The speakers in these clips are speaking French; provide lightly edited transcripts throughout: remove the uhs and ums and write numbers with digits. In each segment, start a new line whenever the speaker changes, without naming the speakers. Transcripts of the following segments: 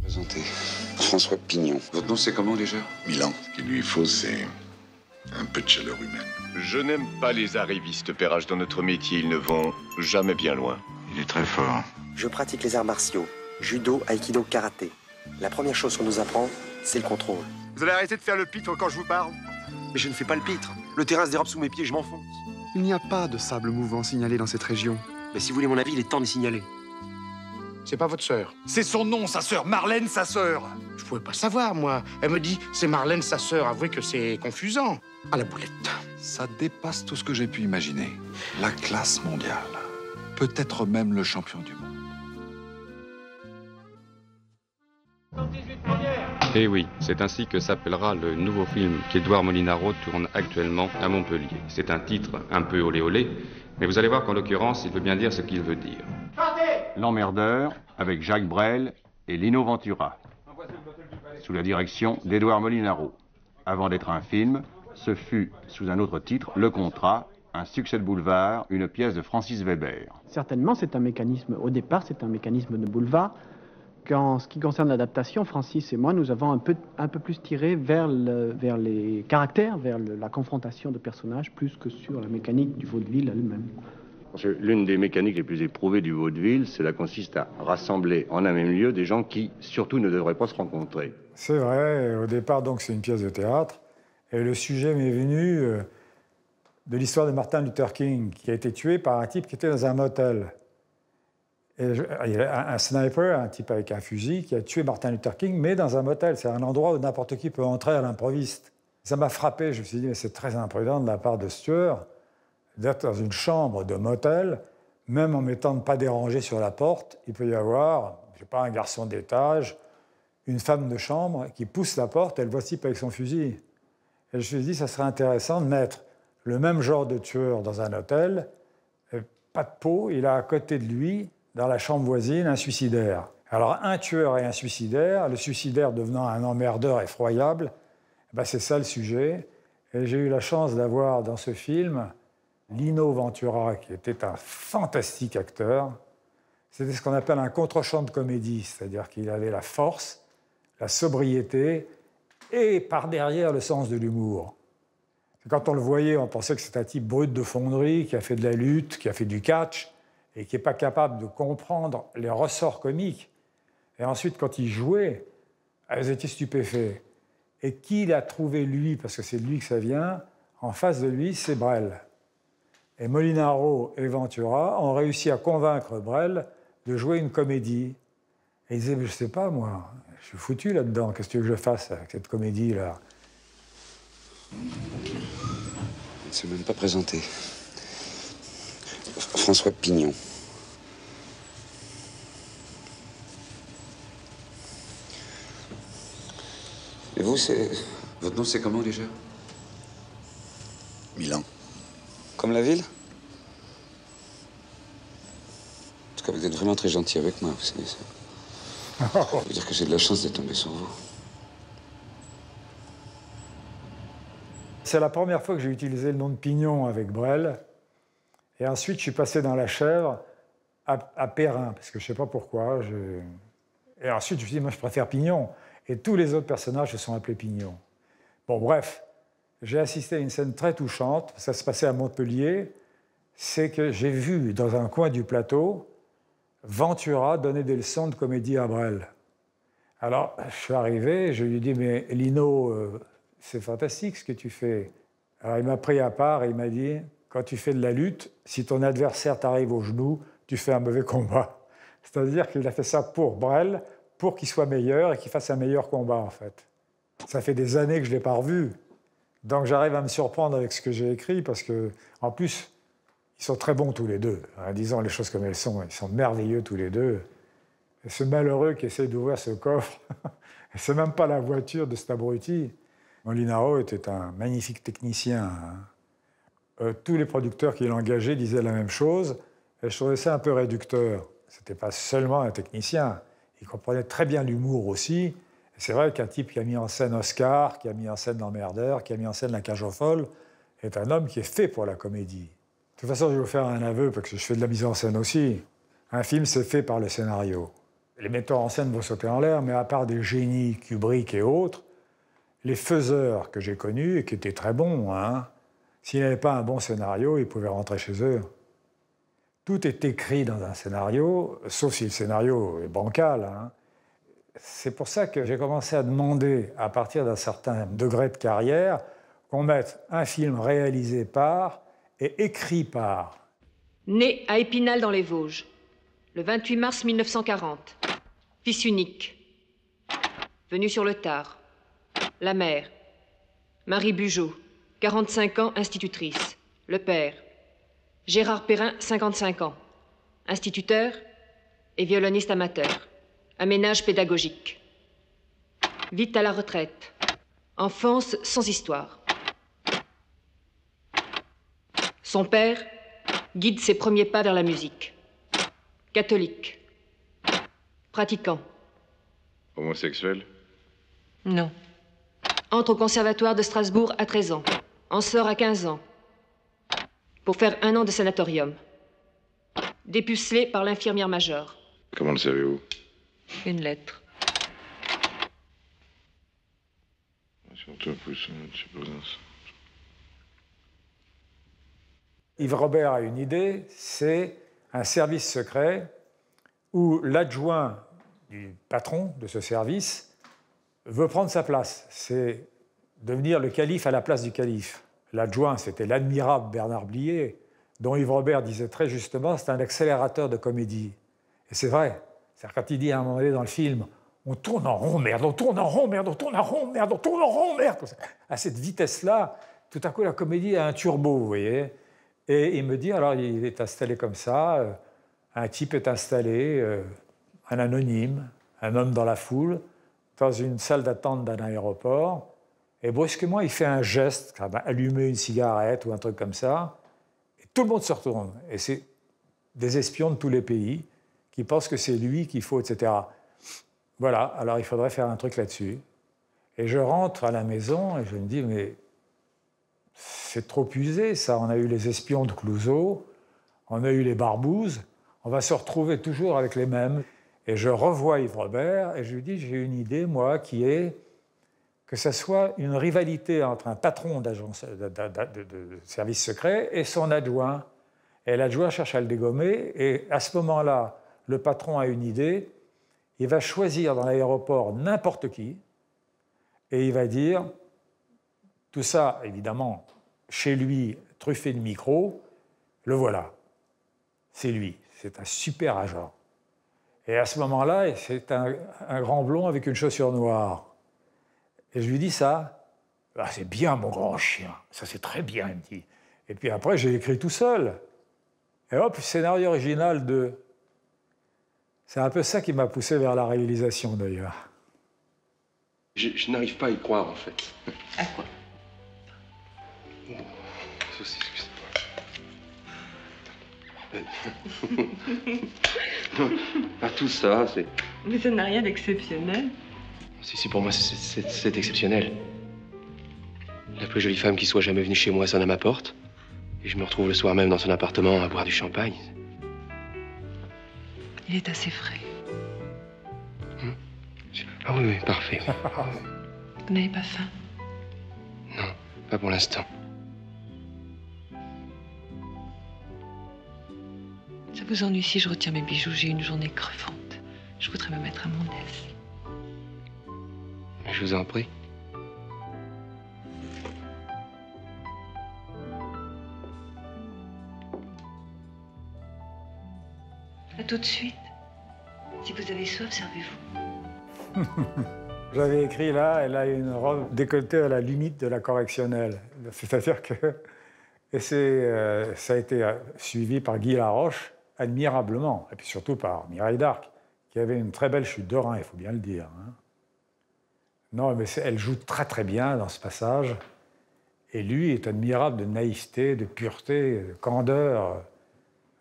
Présenté. François Pignon. Votre nom, c'est comment déjà?
Milan. Ce qu'il lui faut, c'est un peu de chaleur humaine.
Je n'aime pas les arrivistes, Perrache. Dans notre métier, ils ne vont jamais bien loin.
Il est très fort.
Je pratique les arts martiaux, judo, aïkido, karaté. La première chose qu'on nous apprend, c'est le contrôle.
Vous allez arrêter de faire le pitre quand je vous parle?
Mais je ne fais pas le pitre. Le terrain se dérobe sous mes pieds, je m'enfonce.
Il n'y a pas de sable mouvant signalé dans cette région.
Mais si vous voulez mon avis, il est temps de signaler.
C'est pas votre sœur.
C'est son nom, sa sœur, Marlène, sa sœur.
Je pouvais pas savoir, moi. Elle me dit, c'est Marlène, sa sœur. Avouez que c'est confusant. À la boulette.
Ça dépasse tout ce que j'ai pu imaginer. La classe mondiale. Peut-être même le champion du monde.
Et oui, c'est ainsi que s'appellera le nouveau film qu'Édouard Molinaro tourne actuellement à Montpellier. C'est un titre un peu olé olé, mais vous allez voir qu'en l'occurrence, il veut bien dire ce qu'il veut dire.
L'emmerdeur, avec Jacques Brel et Lino Ventura, sous la direction d'Édouard Molinaro. Avant d'être un film, ce fut, sous un autre titre, Le Contrat, un succès de boulevard, une pièce de Francis Weber.
Certainement, c'est un mécanisme, au départ, c'est un mécanisme de boulevard. En ce qui concerne l'adaptation, Francis et moi, nous avons un peu plus tiré vers les caractères, vers la confrontation de personnages, plus que sur la mécanique du vaudeville elle-même.
L'une des mécaniques les plus éprouvées du vaudeville, cela consiste à rassembler en un même lieu des gens qui, surtout, ne devraient pas se rencontrer.
C'est vrai, au départ, donc, c'est une pièce de théâtre. Et le sujet m'est venu de l'histoire de Martin Luther King, qui a été tué par un type qui était dans un motel. Et il y a un sniper, un type avec un fusil, qui a tué Martin Luther King, mais dans un motel. C'est un endroit où n'importe qui peut entrer à l'improviste. Ça m'a frappé. Je me suis dit, mais c'est très imprudent de la part de ce tueur d'être dans une chambre de motel, même en mettant ne pas déranger sur la porte. Il peut y avoir, je ne sais pas, un garçon d'étage, une femme de chambre qui pousse la porte, elle voit ce type avec son fusil. Et je me suis dit, ça serait intéressant de mettre le même genre de tueur dans un hôtel, pas de peau, il a à côté de lui, dans la chambre voisine, un suicidaire. Alors, un tueur et un suicidaire, le suicidaire devenant un emmerdeur effroyable, ben c'est ça le sujet. Et j'ai eu la chance d'avoir dans ce film Lino Ventura, qui était un fantastique acteur. C'était ce qu'on appelle un contre-champ de comédie, c'est-à-dire qu'il avait la force, la sobriété et, par derrière, le sens de l'humour. Quand on le voyait, on pensait que c'était un type brut de fonderie, qui a fait de la lutte, qui a fait du catch, et qui n'est pas capable de comprendre les ressorts comiques. Et ensuite, quand il jouait, ils étaient stupéfaits. Et qui l'a trouvé, lui, parce que c'est de lui que ça vient, en face de lui, c'est Brel. Et Molinaro et Ventura ont réussi à convaincre Brel de jouer une comédie. Et il disait, mais je ne sais pas, moi, je suis foutu là-dedans, qu'est-ce que tu veux que je fasse avec cette comédie-là?
Il ne s'est même pas présenté. François Pignon. Et vous, c'est... Votre nom, c'est comment, déjà?
Milan.
Comme la ville? En tout cas, vous êtes vraiment très gentil avec moi, vous savez ça. Ça veut dire que j'ai de la chance d'être tombé sur vous.
C'est la première fois que j'ai utilisé le nom de Pignon avec Brel. Et ensuite, je suis passé dans La Chèvre à Perrin, parce que je ne sais pas pourquoi. Et ensuite, je me suis dit, moi, je préfère Pignon. Et tous les autres personnages se sont appelés Pignon. Bon, bref, j'ai assisté à une scène très touchante. Ça se passait à Montpellier. C'est que j'ai vu, dans un coin du plateau, Ventura donner des leçons de comédie à Brel. Alors, je suis arrivé, je lui ai dit, mais Lino, c'est fantastique ce que tu fais. Alors, il m'a pris à part et il m'a dit, quand tu fais de la lutte, si ton adversaire t'arrive au genou, tu fais un mauvais combat. C'est-à-dire qu'il a fait ça pour Brel, pour qu'il soit meilleur et qu'il fasse un meilleur combat, en fait. Ça fait des années que je ne l'ai pas revu. Donc j'arrive à me surprendre avec ce que j'ai écrit, parce que, en plus, ils sont très bons tous les deux. Disons les choses comme elles sont, ils sont merveilleux tous les deux. Et ce malheureux qui essaie d'ouvrir ce coffre, c'est même pas la voiture de cet abruti. Molinaro était un magnifique technicien. Tous les producteurs qui l'engageaient disaient la même chose, et je trouvais ça un peu réducteur. C'était pas seulement un technicien, il comprenait très bien l'humour aussi. Et c'est vrai qu'un type qui a mis en scène Oscar, qui a mis en scène L'Emmerdeur, qui a mis en scène La Cage aux Folles, est un homme qui est fait pour la comédie. De toute façon, je vais vous faire un aveu, parce que je fais de la mise en scène aussi. Un film, c'est fait par le scénario. les metteurs en scène vont sauter en l'air, mais à part des génies, Kubrick et autres, les faiseurs que j'ai connus, et qui étaient très bons, hein, s'ils n'avaient pas un bon scénario, ils pouvaient rentrer chez eux. Tout est écrit dans un scénario, sauf si le scénario est bancal. Hein. C'est pour ça que j'ai commencé à demander, à partir d'un certain degré de carrière, qu'on mette un film réalisé par et écrit par.
Né à Épinal dans les Vosges, le 28 mars 1940. Fils unique. Venu sur le tard. La mère. Marie Bugeaud, 45 ans, institutrice. Le père. Gérard Perrin, 55 ans. Instituteur et violoniste amateur. Aménage pédagogique. Vite à la retraite. Enfance sans histoire. Son père guide ses premiers pas vers la musique. Catholique. Pratiquant.
Homosexuel?
Non. Entre au conservatoire de Strasbourg à 13 ans. En sort à 15 ans. Pour faire 1 an de sanatorium. Dépucelé par l'infirmière major.
Comment le savez-vous?
Une lettre.
Surtout plus une supposance.
Yves Robert a une idée, c'est un service secret où l'adjoint du patron de ce service veut prendre sa place. C'est devenir le calife à la place du calife. L'adjoint, c'était l'admirable Bernard Blier, dont Yves Robert disait très justement, c'est un accélérateur de comédie. Et c'est vrai. C'est-à-dire quand il dit à un moment donné dans le film, on tourne en rond, merde, on tourne en rond, merde, on tourne en rond, merde, on tourne en rond, merde. À cette vitesse-là, tout à coup, la comédie a un turbo, vous voyez. Et il me dit, alors il est installé comme ça, un type est installé, un anonyme, un homme dans la foule, dans une salle d'attente d'un aéroport, et brusquement il fait un geste, comme allumer une cigarette ou un truc comme ça, et tout le monde se retourne. Et c'est des espions de tous les pays qui pensent que c'est lui qu'il faut, etc. Voilà, alors il faudrait faire un truc là-dessus. Et je rentre à la maison et je me dis, mais c'est trop usé, ça. On a eu les espions de Clouseau, on a eu les barbouzes, on va se retrouver toujours avec les mêmes. Et je revois Yves Robert et je lui dis, j'ai une idée, moi, qui est que ça soit une rivalité entre un patron d'agence de service secret et son adjoint. Et l'adjoint cherche à le dégommer, et à ce moment-là, le patron a une idée, il va choisir dans l'aéroport n'importe qui, et il va dire, tout ça, évidemment, chez lui, truffé de micros, le voilà. C'est lui, c'est un super agent. Et à ce moment-là, c'est un grand blond avec une chaussure noire. Et je lui dis ça, ah, c'est bien mon grand chien, ça c'est très bien, il me dit. Et puis après, j'ai écrit tout seul. Et hop, scénario original de... C'est un peu ça qui m'a poussé vers la réalisation, d'ailleurs.
Je n'arrive pas à y croire, en fait.
À quoi?
Ceci, excusez-moi. Pas tout ça, c'est...
Mais ça n'a rien d'exceptionnel.
Si, pour moi, c'est exceptionnel. La plus jolie femme qui soit jamais venue chez moi sonne à ma porte. Et je me retrouve le soir même dans son appartement à boire du champagne.
Il est assez frais.
Ah oui, oui, parfait.
Vous n'avez pas faim?
Non, pas pour l'instant.
Ça vous ennuie si je retire mes bijoux? J'ai une journée crevante. Je voudrais me mettre à mon aise.
Je vous en prie.
À tout de suite. Si vous avez soif, servez-vous.
J'avais écrit là, elle a une robe décolletée à la limite de la correctionnelle. C'est-à-dire que... Et ça a été suivi par Guy Laroche, admirablement, et puis surtout par Mireille d'Arc, qui avait une très belle chute de rein, il faut bien le dire. Hein. Non, mais elle joue très très bien dans ce passage, et lui est admirable de naïveté, de pureté, de candeur.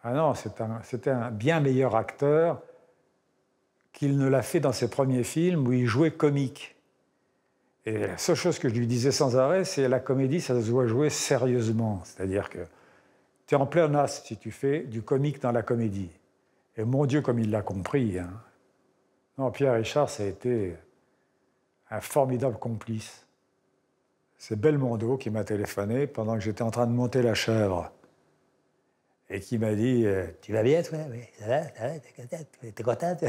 Ah non, c'était un bien meilleur acteur qu'il ne l'a fait dans ses premiers films où il jouait comique. Et la seule chose que je lui disais sans arrêt, c'est la comédie, ça se doit jouer sérieusement. C'est-à-dire que tu es en plein as si tu fais du comique dans la comédie. Et mon Dieu, comme il l'a compris. Hein. Non, Pierre Richard, ça a été un formidable complice. C'est Belmondo qui m'a téléphoné pendant que j'étais en train de monter La Chèvre et qui m'a dit « Tu vas bien, toi? Oui, ça va, t'es contente ?»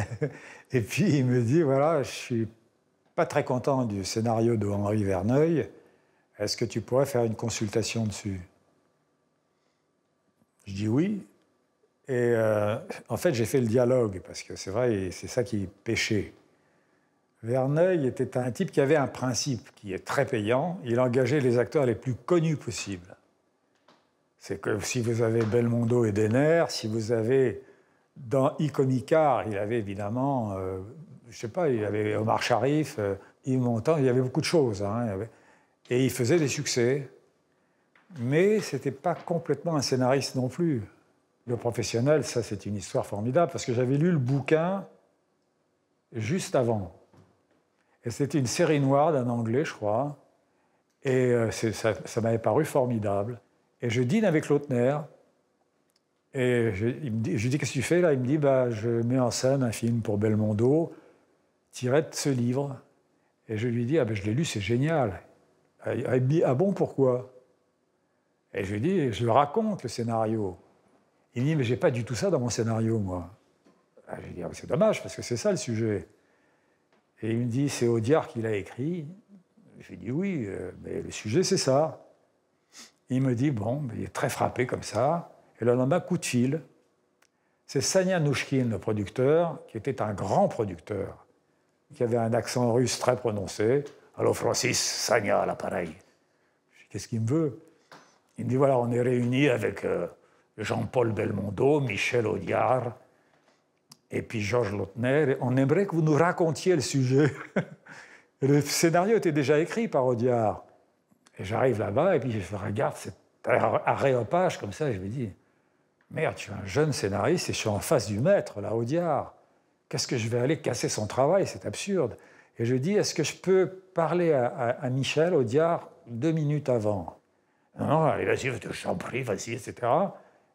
Et puis il me dit « Voilà, je suis pas très content du scénario de Henri Verneuil. Est-ce que tu pourrais faire une consultation dessus ?» Je dis oui. Et en fait, j'ai fait le dialogue, parce que c'est vrai, c'est ça qui pêchait. Verneuil était un type qui avait un principe qui est très payant. Il engageait les acteurs les plus connus possibles. C'est que si vous avez Belmondo et Denner, si vous avez dans Iconicar, il avait évidemment, je sais pas, il avait Omar Sharif, Yves Montand, il y avait beaucoup de choses. Hein, et il faisait des succès. Mais ce n'était pas complètement un scénariste non plus. Le Professionnel, ça c'est une histoire formidable, parce que j'avais lu le bouquin juste avant. Et c'était une série noire d'un Anglais, je crois. Et ça m'avait paru formidable. Et je dîne avec Lautner. Et je lui dis, qu'est-ce que tu fais là? Il me dit, bah, je mets en scène un film pour Belmondo, tiré de ce livre. Et je lui dis, ah ben, je l'ai lu, c'est génial. Il me dit, ah bon, pourquoi? Et je lui dis, je raconte le scénario. Il me dit, mais j'ai pas du tout ça dans mon scénario, moi. Je lui dis, ah, c'est dommage, parce que c'est ça le sujet. Et il me dit, c'est Audiard qui l'a écrit. Je lui dis, oui, mais le sujet, c'est ça. Il me dit, bon, il est très frappé comme ça. Et le lendemain, coup de fil. C'est Sania Nouchkine, le producteur, qui était un grand producteur, qui avait un accent russe très prononcé. Alors, Francis, Sania à l'appareil. Je dis, qu'est-ce qu'il me veut? Il me dit, voilà, on est réunis avec Jean-Paul Belmondo, Michel Audiard, et puis Georges Lautner. On aimerait que vous nous racontiez le sujet. Le scénario était déjà écrit par Audiard. Et j'arrive là-bas, et puis je regarde cet aréopage comme ça, et je me dis, merde, je suis un jeune scénariste et je suis en face du maître, là, Audiard. Qu'est-ce que je vais aller casser son travail? C'est absurde. Et je dis, est-ce que je peux parler à Michel Audiard 2 minutes avant? Non, allez, vas-y, je t'en prie, vas-y, etc.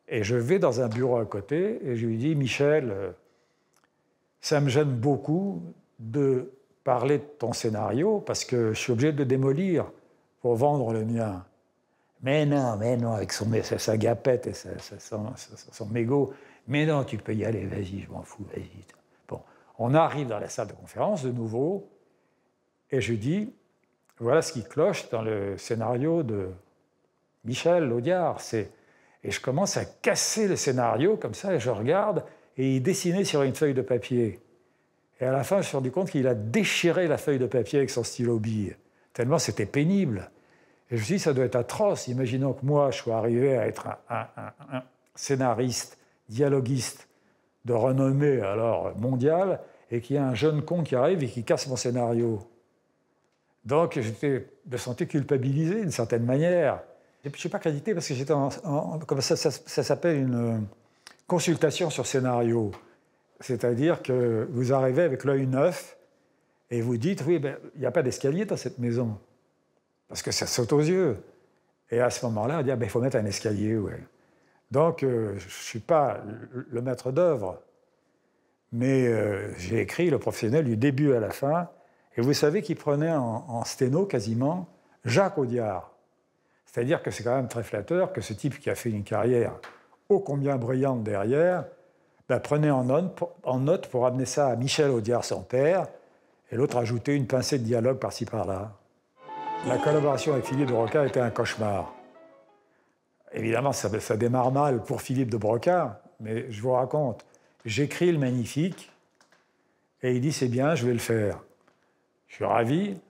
Et je vais dans un bureau à côté, et je lui dis, Michel, ça me gêne beaucoup de parler de ton scénario, parce que je suis obligé de le démolir pour vendre le mien. Mais non, avec sa gapette et son mégot. Mais non, tu peux y aller, vas-y, je m'en fous, vas-y. Bon, on arrive dans la salle de conférence de nouveau, et je dis, voilà ce qui cloche dans le scénario de Michel Audiard. Et je commence à casser le scénario comme ça, et je regarde, et il dessinait sur une feuille de papier. Et à la fin, je me suis rendu compte qu'il a déchiré la feuille de papier avec son stylo bille, tellement c'était pénible. Et je me suis dit, ça doit être atroce. Imaginons que moi, je sois arrivé à être un scénariste, dialoguiste de renommée alors mondiale, et qu'il y a un jeune con qui arrive et qui casse mon scénario. Donc, j'étais de santé culpabilisé d'une certaine manière. Et puis, je ne suis pas crédité parce que j'étais comme ça s'appelle une consultation sur scénario. C'est-à-dire que vous arrivez avec l'œil neuf et vous dites, oui, ben, il n'y a pas d'escalier dans cette maison. Parce que ça saute aux yeux. Et à ce moment-là, on dit, ah, ben, il faut mettre un escalier, ouais. Donc, je ne suis pas le maître d'œuvre, mais j'ai écrit Le Professionnel du début à la fin. Et vous savez qu'il prenait en sténo quasiment Jacques Audiard. C'est-à-dire que c'est quand même très flatteur que ce type qui a fait une carrière ô combien brillante derrière, ben, prenait en note pour amener ça à Michel Audiard, son père, et l'autre ajoutait une pincée de dialogue par-ci par-là. La collaboration avec Philippe de Broca était un cauchemar. Évidemment, ça démarre mal pour Philippe de Broca, mais je vous raconte. J'écris le magnifique, et il dit, c'est bien, je vais le faire. Je suis ravi,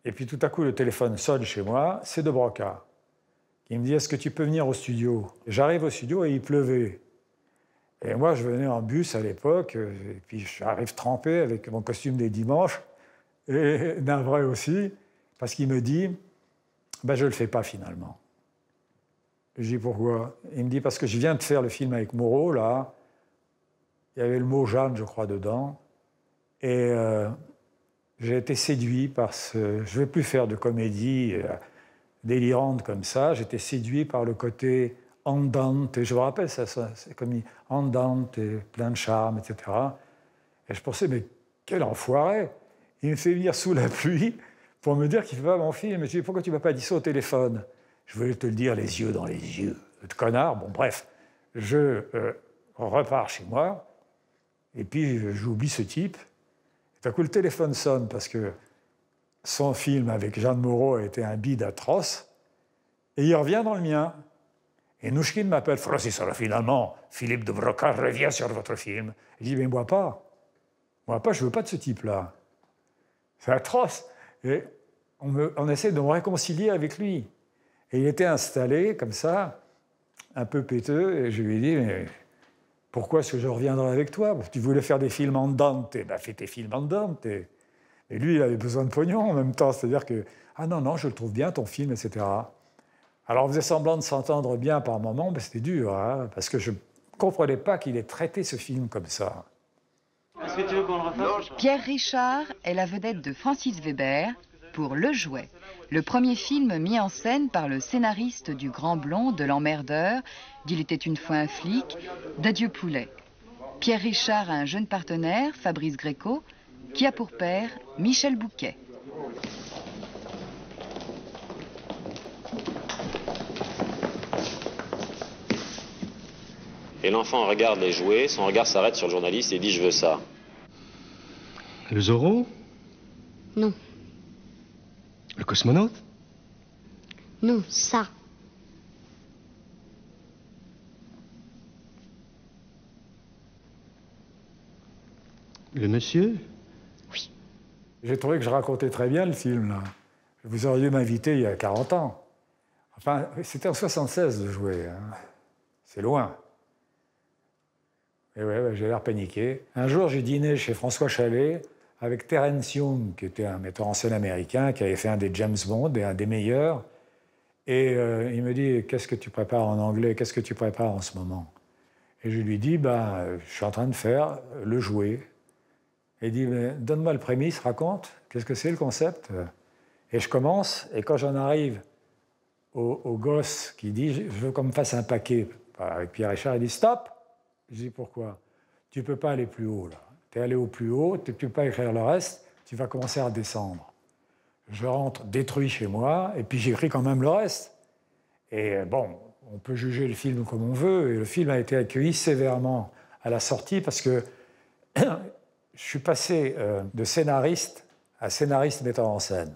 et puis tout à coup, le téléphone sonne chez moi, c'est de Broca. Il me dit, est-ce que tu peux venir au studio? J'arrive au studio et il pleuvait. Et moi, je venais en bus à l'époque, et puis j'arrive trempé avec mon costume des dimanches, et navré aussi, parce qu'il me dit, ben, je ne le fais pas finalement. Je dis, pourquoi? Il me dit, parce que je viens de faire le film avec Moreau, là, il y avait le mot Jeanne, je crois, dedans, et j'ai été séduit par ce... Je ne vais plus faire de comédie délirante comme ça, j'étais séduit par le côté andante, et je me rappelle, ça c'est comme andante, et plein de charme, etc. Et je pensais, mais quel enfoiré! Il me fait venir sous la pluie pour me dire qu'il ne fait pas mon film. Je lui dis, pourquoi tu ne m'as pas dit ça au téléphone? Je voulais te le dire les yeux dans les yeux. Le connard, bon bref. Je repars chez moi, et puis j'oublie ce type. D'un coup, le téléphone sonne, parce que son film avec Jeanne Moreau a été un bide atroce, et il revient dans le mien. Et Nouchkine m'appelle, Francis, alors finalement, Philippe de Broca revient sur votre film. Je dis, mais moi pas, je ne veux pas de ce type-là. C'est atroce. Et on essaie de me réconcilier avec lui. Et il était installé, comme ça, un peu péteux, et je lui ai dit, mais pourquoi est-ce que je reviendrai avec toi? Tu voulais faire des films en Dante, ben fais tes films en Dante. Et lui, il avait besoin de pognon en même temps, c'est-à-dire que, ah non, je le trouve bien, ton film, etc. Alors on faisait semblant de s'entendre bien par moments, mais c'était dur, hein, parce que je ne comprenais pas qu'il ait traité ce film comme ça.
Est-ce que tu veux qu'on le refasse? Pierre Richard est la vedette de Francis Weber pour Le Jouet, le premier film mis en scène par le scénariste du Grand Blond, de L'Emmerdeur, d'Il était une fois un flic, d'Adieu Poulet. Pierre Richard a un jeune partenaire, Fabrice Gréco, qui a pour père Michel Bouquet.
Et l'enfant regarde les jouets, son regard s'arrête sur le journaliste et dit « Je veux ça ».
Le Zorro?
Non.
Le cosmonaute?
Non, ça.
Le monsieur?
Oui.
J'ai trouvé que je racontais très bien le film, là. Vous auriez dû m'inviter il y a 40 ans. Enfin, c'était en 76 de jouer. Hein. C'est loin. Et ouais, j'ai l'air paniqué. Un jour, j'ai dîné chez François Chalet avec Terence Young, qui était un metteur en scène américain, qui avait fait un des James Bond, et un des meilleurs. Et il me dit, qu'est-ce que tu prépares en anglais? Qu'est-ce que tu prépares en ce moment? Et je lui dis, je suis en train de faire Le Jouet. Et il dit, donne-moi le prémisse, raconte, qu'est-ce que c'est le concept? Et je commence, et quand j'en arrive au gosse qui dit, je veux qu'on me fasse un paquet, avec Pierre Richard, il dit, stop! Je dis, pourquoi? Tu ne peux pas aller plus haut, là. Tu es allé au plus haut, tu ne peux pas écrire le reste, tu vas commencer à descendre. Je rentre détruit chez moi, et puis j'écris quand même le reste. Et bon, on peut juger le film comme on veut, et le film a été accueilli sévèrement à la sortie, parce que je suis passé de scénariste à scénariste metteur en scène.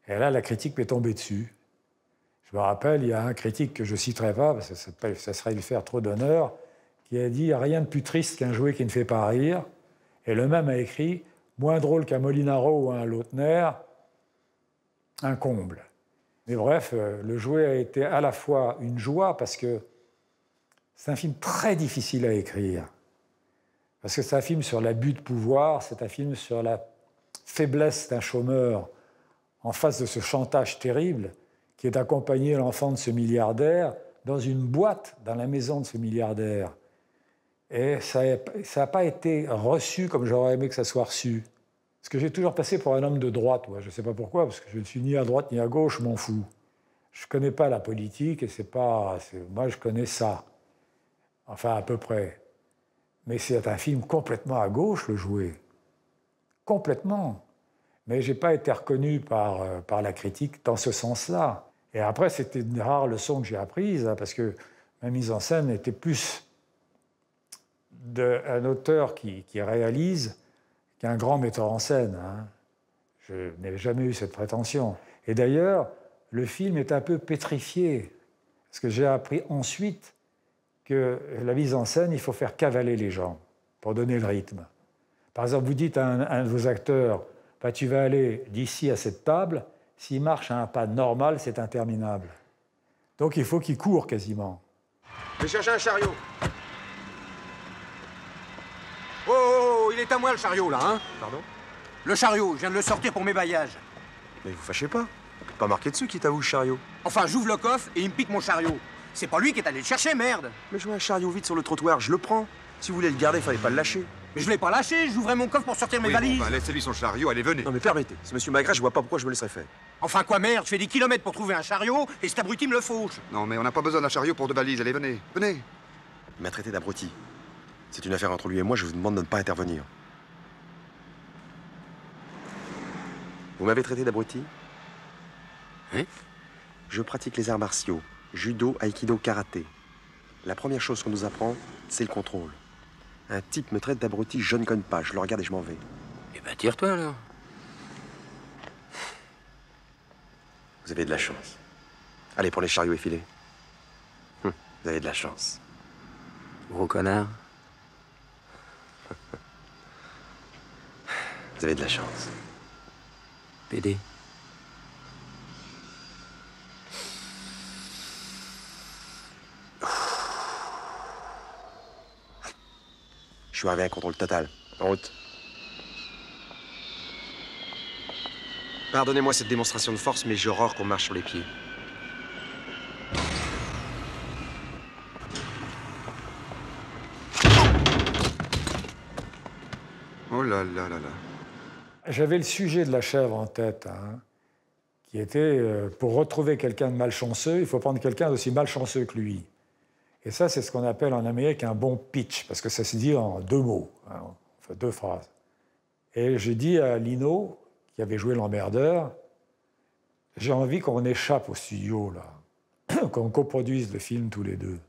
Et là, la critique m'est tombée dessus. Je me rappelle, il y a un critique que je ne citerai pas, parce que ça serait lui faire trop d'honneur, qui a dit « Rien de plus triste qu'un jouet qui ne fait pas rire ». Et le même a écrit « Moins drôle qu'un Molinaro ou un Lautner, un comble ». Mais bref, Le Jouet a été à la fois une joie, parce que c'est un film très difficile à écrire. Parce que c'est un film sur l'abus de pouvoir, c'est un film sur la faiblesse d'un chômeur en face de ce chantage terrible qui est d'accompagner l'enfant de ce milliardaire dans une boîte dans la maison de ce milliardaire. Et ça n'a pas été reçu comme j'aurais aimé que ça soit reçu. Parce que j'ai toujours passé pour un homme de droite. Je ne sais pas pourquoi, parce que je ne suis ni à droite ni à gauche, je m'en fous. Je ne connais pas la politique, et moi je connais ça. Enfin, à peu près. Mais c'est un film complètement à gauche, Le Jouet. Complètement. Mais je n'ai pas été reconnu par la critique dans ce sens-là. Et après, c'était une rare leçon que j'ai apprise, hein, parce que ma mise en scène était plus d'un auteur qui réalise qu'un grand metteur en scène. Hein. Je n'ai jamais eu cette prétention. Et d'ailleurs, le film est un peu pétrifié, parce que j'ai appris ensuite que la mise en scène, il faut faire cavaler les gens pour donner le rythme. Par exemple, vous dites à un de vos acteurs, tu vas aller d'ici à cette table, s'il marche à un pas normal, c'est interminable. Donc il faut qu'il court quasiment.
Je vais chercher un chariot. Oh, il est à moi le chariot là, hein?
Pardon?
Le chariot, je viens de le sortir pour mes bagages.
Mais vous fâchez pas. Pas marqué dessus qui t'avoue le chariot.
Enfin, j'ouvre le coffre et il me pique mon chariot. C'est pas lui qui est allé le chercher, merde.
Mais je vois un chariot vide sur le trottoir, je le prends. Si vous voulez le garder, fallait pas le lâcher.
Mais je l'ai pas lâché, j'ouvrais mon coffre pour sortir mes valises.
Bon, laissez-lui son chariot, allez, venez.
Non mais permettez, c'est monsieur Magret, je vois pas pourquoi je me laisserais faire.
Enfin quoi, merde, je fais des kilomètres pour trouver un chariot et cet abruti me le fauche.
Non, mais on n'a pas besoin d'un chariot pour 2 valises, allez, venez, venez.
Il m'a traité d'abruti. C'est une affaire entre lui et moi, je vous demande de ne pas intervenir. Vous m'avez traité d'abruti?
Oui.
Je pratique les arts martiaux, judo, aïkido, karaté. La première chose qu'on nous apprend, c'est le contrôle. Un type me traite d'abruti, je ne connais pas, je le regarde et je m'en vais.
Eh ben, tire-toi alors.
Vous avez de la chance. Allez, pour les chariots effilés. Vous avez de la chance.
Gros connard.
Vous avez de la chance.
PD.
Je suis arrivé à un contrôle total. En route. Pardonnez-moi cette démonstration de force, mais j'ai horreur qu'on marche sur les pieds.
Oh là là là là.
J'avais le sujet de la chèvre en tête, hein, qui était, pour retrouver quelqu'un de malchanceux, il faut prendre quelqu'un d'aussi malchanceux que lui. Et ça, c'est ce qu'on appelle en Amérique un bon pitch, parce que ça se dit en 2 mots, hein, enfin 2 phrases. Et j'ai dit à Lino, qui avait joué l'emmerdeur, j'ai envie qu'on échappe au studio, là, qu'on coproduise le film tous les deux.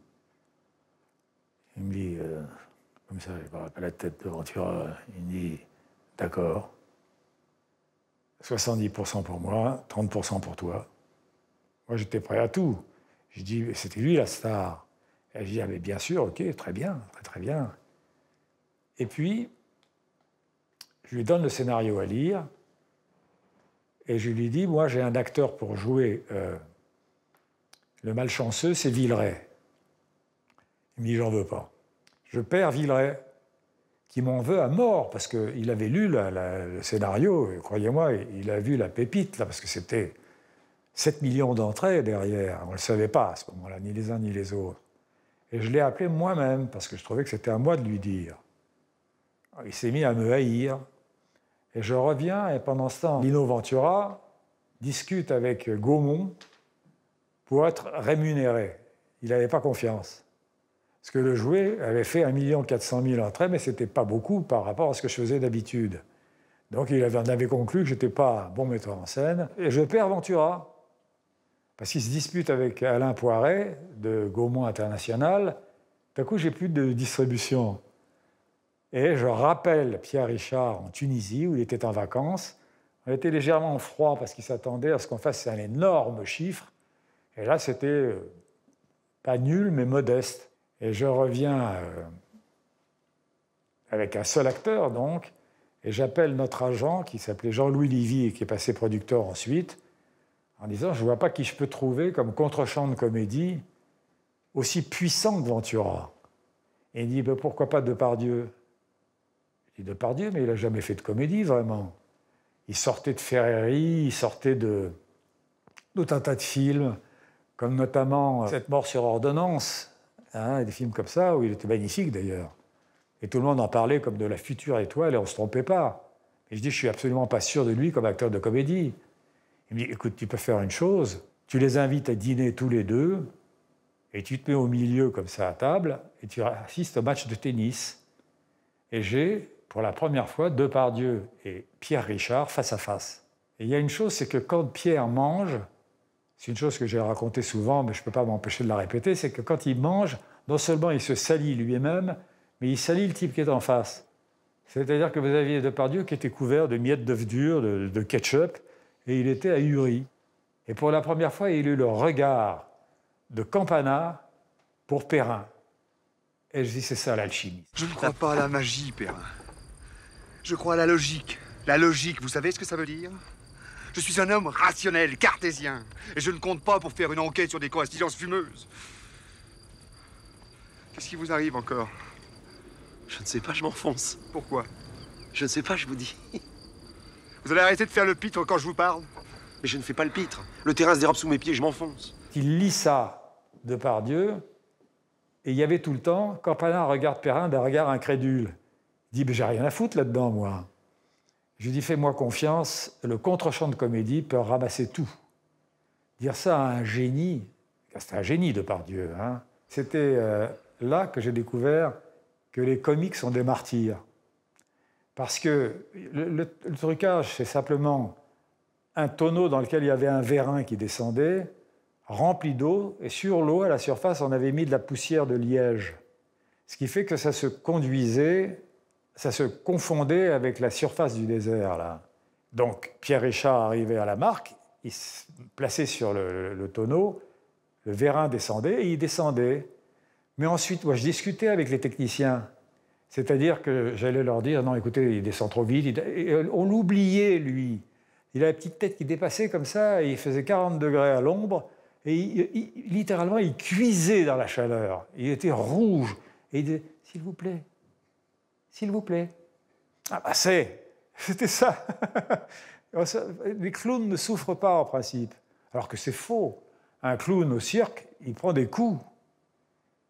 Il me dit, comme ça, je ne pas la tête de Ventura, il me dit, d'accord, 70% pour moi, 30% pour toi. Moi, j'étais prêt à tout. J'ai dit, c'était lui la star. Et je dis, ah, mais bien sûr, ok, très bien, très bien. Et puis, je lui donne le scénario à lire, et je lui dis, moi, j'ai un acteur pour jouer le malchanceux, c'est Villeray. Il me dit, j'en veux pas. Je perds Villeray, qui m'en veut à mort, parce qu'il avait lu le scénario, et croyez-moi, il a vu la pépite, là, parce que c'était 7 millions d'entrées derrière. On ne le savait pas à ce moment-là, ni les uns ni les autres. Et je l'ai appelé moi-même, parce que je trouvais que c'était à moi de lui dire. Il s'est mis à me haïr. Et je reviens, et pendant ce temps, Lino Ventura discute avec Gaumont pour être rémunéré. Il n'avait pas confiance. Parce que le jouet avait fait 1 400 000 entrées, mais ce n'était pas beaucoup par rapport à ce que je faisais d'habitude. Donc il en avait conclu que je n'étais pas bon metteur en scène. Et je perds Ventura. Parce qu'il se dispute avec Alain Poiret, de Gaumont International. D'un coup, j'ai plus de distribution. Et je rappelle Pierre Richard en Tunisie, où il était en vacances. On était légèrement en froid parce qu'il s'attendait à ce qu'on fasse un énorme chiffre. Et là, c'était pas nul, mais modeste. Et je reviens avec un seul acteur, donc, et j'appelle notre agent, qui s'appelait Jean-Louis Livy, et qui est passé producteur ensuite, en disant, je ne vois pas qui je peux trouver comme contre-champ de comédie aussi puissant que Ventura. Et il dit, ben, pourquoi pas Depardieu? Je dis, Depardieu, mais il n'a jamais fait de comédie, vraiment. Il sortait de Ferreri, il sortait de tout un tas de films, comme notamment Cette mort sur ordonnance, hein, des films comme ça, où il était magnifique d'ailleurs. Et tout le monde en parlait comme de la future étoile, et on ne se trompait pas. Et je dis, je ne suis absolument pas sûr de lui comme acteur de comédie. Il me dit, écoute, tu peux faire une chose, tu les invites à dîner tous les deux, et tu te mets au milieu comme ça à table, et tu assistes au match de tennis. Et j'ai, pour la première fois, Depardieu et Pierre Richard face à face. Et il y a une chose, c'est que quand Pierre mange, c'est une chose que j'ai racontée souvent, mais je ne peux pas m'empêcher de la répéter, c'est que quand il mange, non seulement il se salit lui-même, mais il salit le type qui est en face. C'est-à-dire que vous aviez Depardieu qui était couvert de miettes d'œufs durs, de ketchup, et il était ahuri. Et pour la première fois, il eut le regard de Campana pour Perrin. Et je dis, c'est ça l'alchimie.
Je ne crois pas à la magie, Perrin. Je crois à la logique. La logique, vous savez ce que ça veut dire? Je suis un homme rationnel, cartésien. Et je ne compte pas pour faire une enquête sur des coïncidences fumeuses. Qu'est-ce qui vous arrive encore?
Je ne sais pas, je m'enfonce.
Pourquoi?
Je ne sais pas, je vous dis.
Vous allez arrêter de faire le pitre quand je vous parle?
Mais je ne fais pas le pitre. Le terrain se dérobe sous mes pieds, je m'enfonce.
Il lit ça, Depardieu, et il y avait tout le temps, Campana regarde Perrin d'un regard incrédule. Il dit, j'ai rien à foutre là-dedans, moi. Je lui dis, fais-moi confiance, le contre-champ de comédie peut ramasser tout. Dire ça à un génie, c'était un génie Depardieu, hein. C'était là que j'ai découvert que les comiques sont des martyrs. Parce que le trucage, c'est simplement un tonneau dans lequel il y avait un vérin qui descendait, rempli d'eau, et sur l'eau, à la surface, on avait mis de la poussière de liège. Ce qui fait que ça se conduisait, ça se confondait avec la surface du désert, là. Donc, Pierre Richard arrivait à la marque, il se plaçait sur le tonneau, le vérin descendait et il descendait. Mais ensuite, moi, je discutais avec les techniciens. C'est-à-dire que j'allais leur dire, non, écoutez, il descend trop vite. Et on l'oubliait, lui. Il avait la petite tête qui dépassait comme ça, et il faisait 40 degrés à l'ombre, et littéralement, il cuisait dans la chaleur. Il était rouge. Et il disait, s'il vous plaît, s'il vous plaît. Ah bah c'était ça. Les clowns ne souffrent pas en principe, alors que c'est faux. Un clown au cirque, il prend des coups,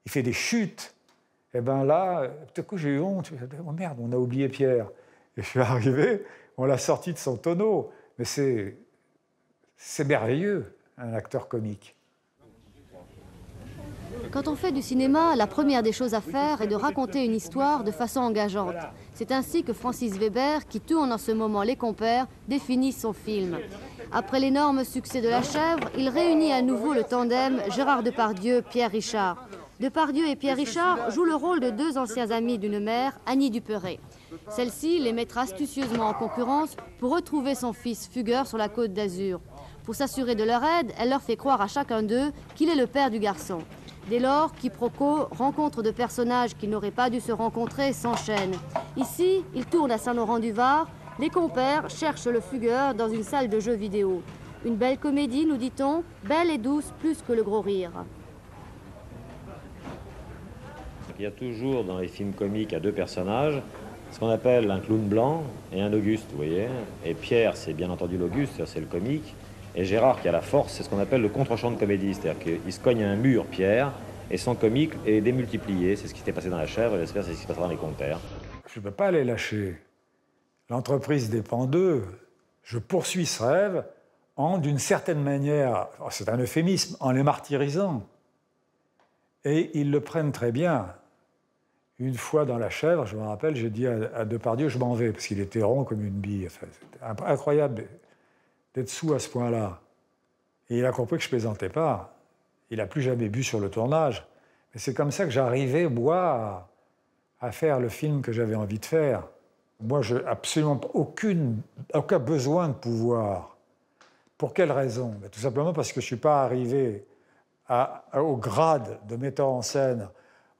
il fait des chutes. Et bien là, tout à coup, j'ai eu honte. Oh merde, on a oublié Pierre. Et je suis arrivé, on l'a sorti de son tonneau. Mais c'est merveilleux, un acteur comique.
Quand on fait du cinéma, la première des choses à faire est de raconter une histoire de façon engageante. C'est ainsi que Francis Weber, qui tourne en ce moment Les Compères, définit son film. Après l'énorme succès de La Chèvre, il réunit à nouveau le tandem Gérard Depardieu, Pierre Richard. Depardieu et Pierre Richard jouent le rôle de deux anciens amis d'une mère, Annie Duperré. Celle-ci les mettra astucieusement en concurrence pour retrouver son fils fugueur sur la Côte d'Azur. Pour s'assurer de leur aide, elle leur fait croire à chacun d'eux qu'il est le père du garçon. Dès lors, quiproquos, rencontres de personnages qui n'auraient pas dû se rencontrer s'enchaînent. Ici, ils tournent à Saint-Laurent-du-Var. Les compères cherchent le fugueur dans une salle de jeux vidéo. Une belle comédie, nous dit-on, belle et douce plus que le gros rire.
Il y a toujours dans les films comiques à deux personnages ce qu'on appelle un clown blanc et un Auguste, vous voyez. Et Pierre, c'est bien entendu l'Auguste, c'est le comique. Et Gérard, qui a la force, c'est ce qu'on appelle le contre-champ de comédie. C'est-à-dire qu'il se cogne à un mur, Pierre, et son comique est démultiplié. C'est ce qui s'était passé dans La Chèvre, et j'espère que c'est ce qui se passera dans Les Compères.
Je ne peux pas les lâcher. L'entreprise dépend d'eux. Je poursuis ce rêve en, d'une certaine manière, c'est un euphémisme, en les martyrisant. Et ils le prennent très bien. Une fois dans La Chèvre, je me rappelle, j'ai dit à Depardieu, je m'en vais, parce qu'il était rond comme une bille. Enfin, c'était incroyable d'être sous à ce point-là. Et il a compris que je ne plaisantais pas. Il n'a plus jamais bu sur le tournage. Mais c'est comme ça que j'arrivais, moi, à faire le film que j'avais envie de faire. Moi, je n'ai absolument aucun besoin de pouvoir. Pour quelle raison? Tout simplement parce que je ne suis pas arrivé au grade de metteur en scène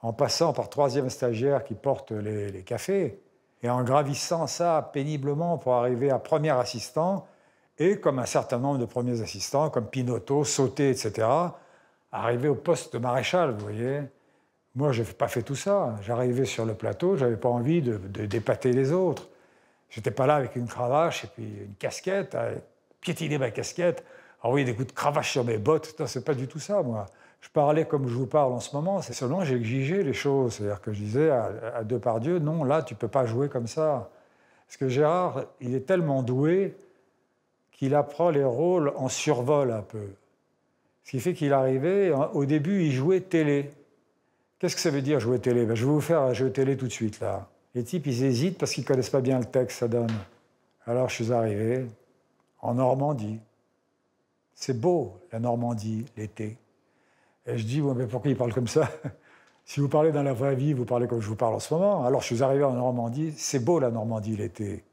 en passant par troisième stagiaire qui porte les cafés et en gravissant ça péniblement pour arriver à premier assistant et, comme un certain nombre de premiers assistants, comme Pinotto, Sauté, etc., arriver au poste de maréchal, vous voyez. Moi, je n'ai pas fait tout ça. J'arrivais sur le plateau, je n'avais pas envie d'épater les autres. Je n'étais pas là avec une cravache et puis une casquette, à piétiner ma casquette, envoyer des coups de cravache sur mes bottes. Non, c'est pas du tout ça, moi. Je parlais comme je vous parle en ce moment, c'est seulement j'exigeais les choses. C'est-à-dire que je disais à Depardieu, non, là, tu ne peux pas jouer comme ça. Parce que Gérard, il est tellement doué qu'il apprend les rôles en survol un peu. Ce qui fait qu'il arrivait, au début, il jouait télé. Qu'est-ce que ça veut dire, jouer télé? Je vais vous faire un jeu télé tout de suite, là. Les types, ils hésitent parce qu'ils ne connaissent pas bien le texte, ça donne. Alors, je suis arrivé en Normandie. C'est beau, la Normandie, l'été. Et je dis, ouais, mais pourquoi ils parlent comme ça? Si vous parlez dans la vraie vie, vous parlez comme je vous parle en ce moment. Alors, je suis arrivé en Normandie, c'est beau, la Normandie, l'été.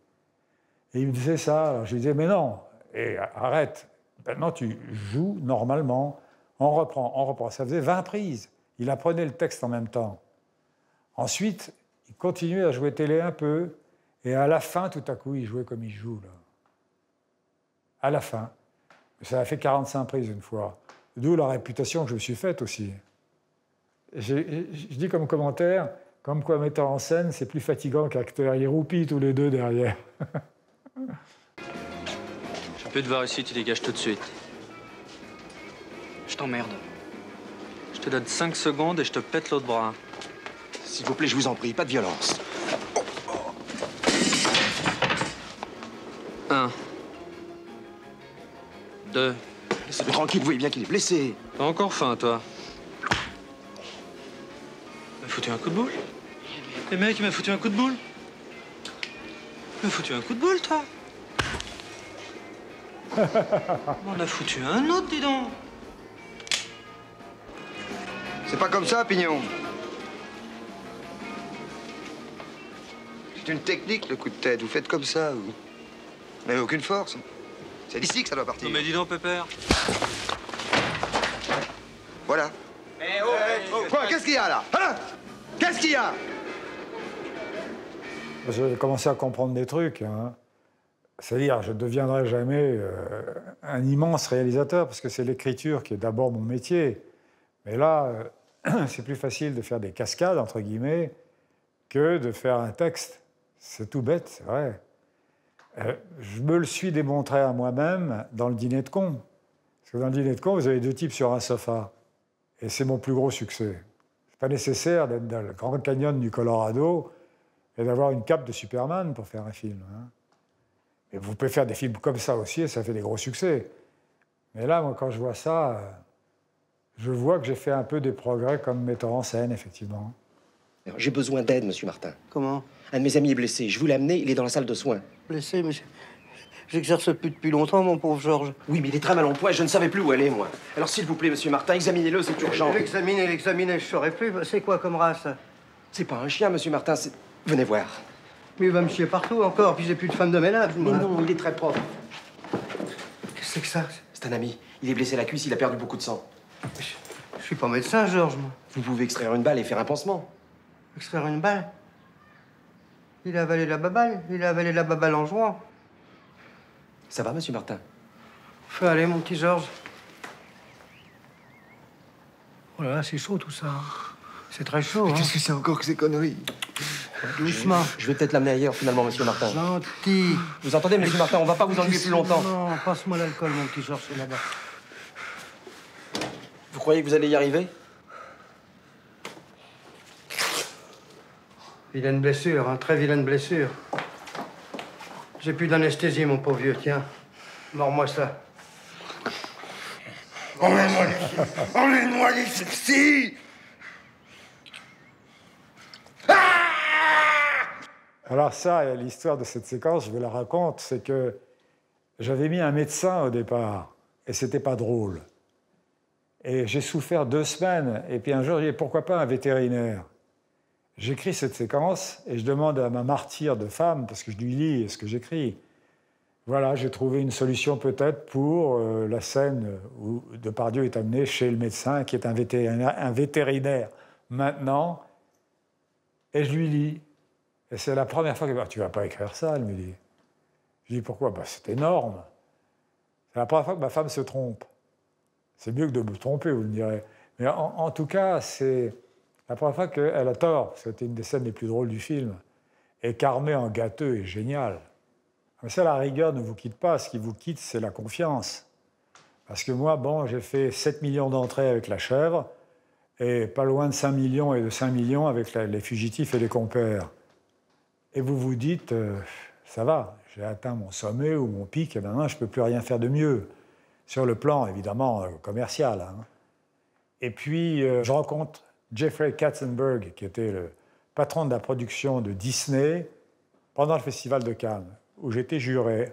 Et il me disait ça, alors je lui disais, mais non, et arrête. Maintenant, tu joues normalement, on reprend. Ça faisait 20 prises. Il apprenait le texte en même temps. Ensuite, il continuait à jouer télé un peu, et à la fin, tout à coup, il jouait comme il joue, là. À la fin. Ça a fait 45 prises une fois. D'où la réputation que je me suis faite aussi. Je dis comme commentaire, comme quoi metteur en scène, c'est plus fatigant qu'acteur. Ils roupillent tous les deux derrière.
Je peux te voir ici, tu dégages tout de suite.
Je t'emmerde.
Je te donne 5 secondes et je te pète l'autre bras.
S'il vous plaît, je vous en prie, pas de violence.
1. 2.
Laissez-le tranquille, vous voyez bien qu'il est blessé.
T'as encore faim, toi? Il m'a foutu un coup de boule? Les mecs, il m'a foutu un coup de boule? Il m'a foutu un coup de boule, toi? On a foutu un autre, dis donc.
C'est pas comme ça, Pignon. C'est une technique, le coup de tête. Vous faites comme ça, vous. Vous n'avez aucune force. C'est d'ici que ça doit partir.
Non mais dis donc, Pépère.
Voilà. Quoi? Qu'est-ce qu'il y a, là? Hein? Qu'est-ce qu'il y a?
J'ai commencé à comprendre des trucs. Hein. C'est-à-dire, je ne deviendrai jamais un immense réalisateur, parce que c'est l'écriture qui est d'abord mon métier. Mais là, c'est plus facile de faire des cascades, entre guillemets, que de faire un texte. C'est tout bête, c'est vrai. Je me le suis démontré à moi-même dans le dîner de con. Parce que dans le dîner de con, vous avez deux types sur un sofa. Et c'est mon plus gros succès. C'est pas nécessaire d'être dans le Grand Canyon du Colorado et d'avoir une cape de Superman pour faire un film. Hein. Et vous pouvez faire des films comme ça aussi, et ça fait des gros succès. Mais là, moi, quand je vois ça, je vois que j'ai fait un peu des progrès comme metteur en scène, effectivement.
J'ai besoin d'aide, monsieur Martin.
Comment?
Un de mes amis est blessé. Je vous l'ai amené, il est dans la salle de soins.
Blessé, mais j'exerce plus depuis longtemps, mon pauvre Georges.
Oui, mais il est très mal en point et je ne savais plus où aller, moi. Alors, s'il vous plaît, monsieur Martin, examinez-le, c'est urgent.
L'examiner, je saurais plus. C'est quoi comme race?
C'est pas un chien, monsieur Martin, c'est... Venez voir.
Mais il va me chier partout encore, puis j'ai plus de femme de ménage.
Mais non, il est très propre.
Qu'est-ce que c'est que ça?
C'est un ami. Il est blessé à la cuisse, il a perdu beaucoup de sang.
Je suis pas médecin, Georges, moi.
Vous pouvez extraire une balle et faire un pansement.
Extraire une balle? Il a avalé la baballe. Il a avalé la baballe en jouant.
Ça va, monsieur Martin?
Fais aller, mon petit Georges. Oh là là, c'est chaud, tout ça. C'est très chaud, hein.
Qu'est-ce que c'est encore que ces conneries?
Doucement.
Je vais peut-être l'amener ailleurs, finalement, monsieur Martin.
Gentil.
Vous entendez, monsieur Martin, on va pas vous ennuyer plus longtemps.
Non, passe-moi l'alcool, mon petit Georges, c'est là-bas.
Vous croyez que vous allez y arriver?
Vilaine blessure, hein, très vilaine blessure. J'ai plus d'anesthésie, mon pauvre vieux, tiens. Mords-moi ça.
Emmène-moi ici!
Alors ça, l'histoire de cette séquence, je vous la raconte, c'est que j'avais mis un médecin au départ, et c'était pas drôle. Et j'ai souffert 2 semaines, et puis un jour, j'ai dit, pourquoi pas un vétérinaire? J'écris cette séquence, et je demande à ma martyre de femme, parce que je lui lis ce que j'écris. Voilà, j'ai trouvé une solution peut-être pour la scène où Depardieu est amené chez le médecin, qui est un vétérinaire maintenant, et je lui lis. Et c'est la première fois que... tu vas pas écrire ça, elle me dit. Je dis, pourquoi? C'est énorme. C'est la première fois que ma femme se trompe. C'est mieux que de me tromper, vous me direz. Mais en tout cas, c'est la première fois qu'elle a tort. C'était une des scènes les plus drôles du film. Et Carmé en gâteux est génial. Mais ça, la rigueur ne vous quitte pas. Ce qui vous quitte, c'est la confiance. Parce que moi, bon, j'ai fait 7 millions d'entrées avec La Chèvre, et pas loin de 5 millions et de 5 millions avec Les Fugitifs et Les Compères. Et vous vous dites, ça va, j'ai atteint mon sommet ou mon pic, et maintenant je ne peux plus rien faire de mieux. Sur le plan, évidemment, commercial. Hein. Et puis, je rencontre Jeffrey Katzenberg, qui était le patron de la production de Disney, pendant le Festival de Cannes, où j'étais juré.